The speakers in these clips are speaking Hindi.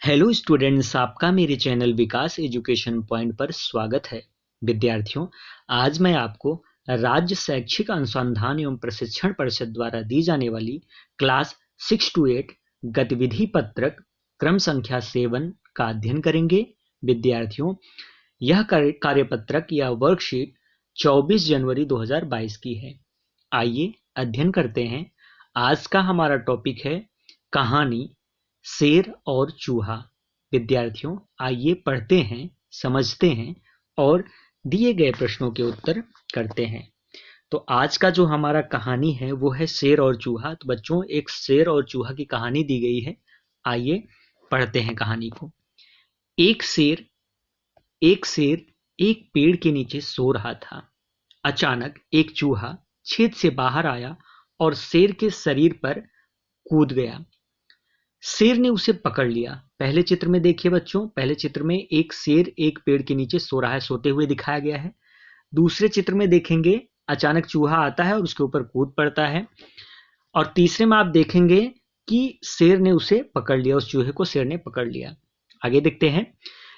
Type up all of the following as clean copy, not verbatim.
हेलो स्टूडेंट्स, आपका मेरे चैनल विकास एजुकेशन पॉइंट पर स्वागत है। विद्यार्थियों, आज मैं आपको राज्य शैक्षिक अनुसंधान एवं प्रशिक्षण परिषद द्वारा दी जाने वाली क्लास 6 to 8 गतिविधि पत्रक क्रम संख्या 7 का अध्ययन करेंगे। विद्यार्थियों, यह कार्यपत्रक या वर्कशीट 24 जनवरी 2022 की है। आइए अध्ययन करते हैं। आज का हमारा टॉपिक है कहानी शेर और चूहा। विद्यार्थियों, आइए पढ़ते हैं, समझते हैं और दिए गए प्रश्नों के उत्तर करते हैं। तो आज का जो हमारा कहानी है वो है शेर और चूहा। तो बच्चों, एक शेर और चूहा की कहानी दी गई है। आइए पढ़ते हैं कहानी को। एक शेर एक पेड़ के नीचे सो रहा था। अचानक एक चूहा छेद से बाहर आया और शेर के शरीर पर कूद गया। शेर ने उसे पकड़ लिया। पहले चित्र में देखिए बच्चों, पहले चित्र में एक शेर एक पेड़ के नीचे सो रहा है, सोते हुए दिखाया गया है। दूसरे चित्र में देखेंगे अचानक चूहा आता है और उसके ऊपर कूद पड़ता है। और तीसरे में आप देखेंगे कि शेर ने उसे पकड़ लिया, उस चूहे को शेर ने पकड़ लिया। आगे देखते हैं।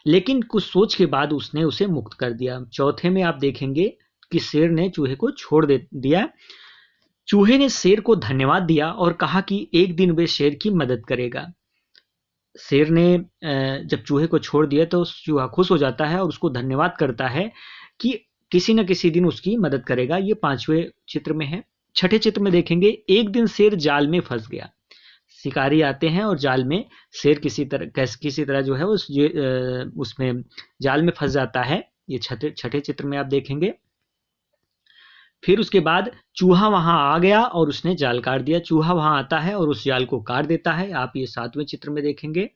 लेकिन कुछ सोच के बाद उसने उसे मुक्त कर दिया। चौथे में आप देखेंगे कि शेर ने चूहे को छोड़ दिया। चूहे ने शेर को धन्यवाद दिया और कहा कि एक दिन वे शेर की मदद करेगा। शेर ने जब चूहे को छोड़ दिया तो चूहा खुश हो जाता है और उसको धन्यवाद करता है कि किसी न किसी दिन उसकी मदद करेगा। ये 5वें चित्र में है। छठे चित्र में देखेंगे, एक दिन शेर जाल में फंस गया। शिकारी आते हैं और जाल में शेर किसी तरह जो है उसमें जाल में फंस जाता है। ये छठे चित्र में आप देखेंगे। फिर उसके बाद चूहा वहां आ गया और उसने जाल काट दिया। चूहा वहां आता है और उस जाल को काट देता है। आप ये 7वें चित्र में देखेंगे।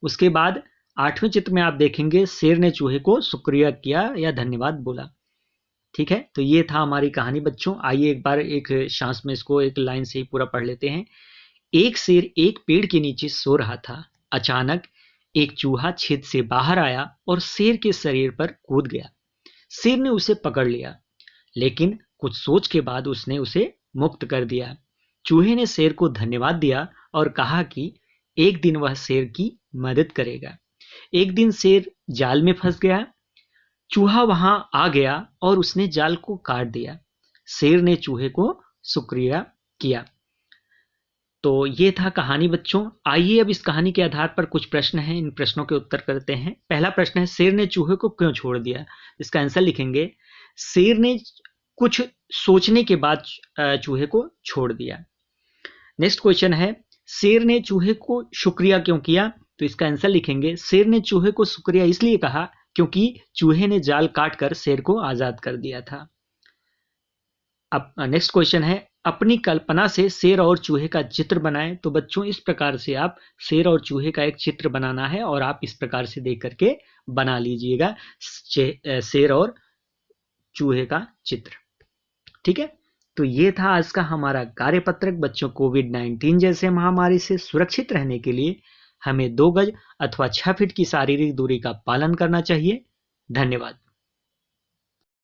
उसके बाद 8वें चित्र में आप देखेंगे शेर ने चूहे को शुक्रिया किया या धन्यवाद बोला। ठीक है, तो ये था हमारी कहानी बच्चों। आइए एक बार एक सांस में इसको एक लाइन से ही पूरा पढ़ लेते हैं। एक शेर एक पेड़ के नीचे सो रहा था। अचानक एक चूहा छेद से बाहर आया और शेर के शरीर पर कूद गया। शेर ने उसे पकड़ लिया, लेकिन कुछ सोच के बाद उसने उसे मुक्त कर दिया। चूहे ने शेर को धन्यवाद दिया और कहा कि एक दिन वह शेर की मदद करेगा। एक दिन शेर जाल में फंस गया। चूहा वहां आ गया और उसने जाल को काट दिया। शेर ने चूहे को शुक्रिया किया। तो ये था कहानी बच्चों। आइए अब इस कहानी के आधार पर कुछ प्रश्न हैं, इन प्रश्नों के उत्तर करते हैं। पहला प्रश्न है, शेर ने चूहे को क्यों छोड़ दिया? इसका आंसर लिखेंगे, शेर ने कुछ सोचने के बाद चूहे को छोड़ दिया। नेक्स्ट क्वेश्चन है, शेर ने चूहे को शुक्रिया क्यों किया? तो इसका आंसर लिखेंगे, शेर ने चूहे को शुक्रिया इसलिए कहा क्योंकि चूहे ने जाल काटकर शेर को आजाद कर दिया था। अब नेक्स्ट क्वेश्चन है, अपनी कल्पना से शेर और चूहे का चित्र बनाएं। तो बच्चों, इस प्रकार से आप शेर और चूहे का एक चित्र बनाना है और आप इस प्रकार से देख करके बना लीजिएगा शेर और चूहे का चित्र। ठीक है, तो ये था आज का हमारा कार्यपत्रक। बच्चों, कोविड-19 जैसे महामारी से सुरक्षित रहने के लिए हमें 2 गज अथवा 6 फीट की शारीरिक दूरी का पालन करना चाहिए। धन्यवाद।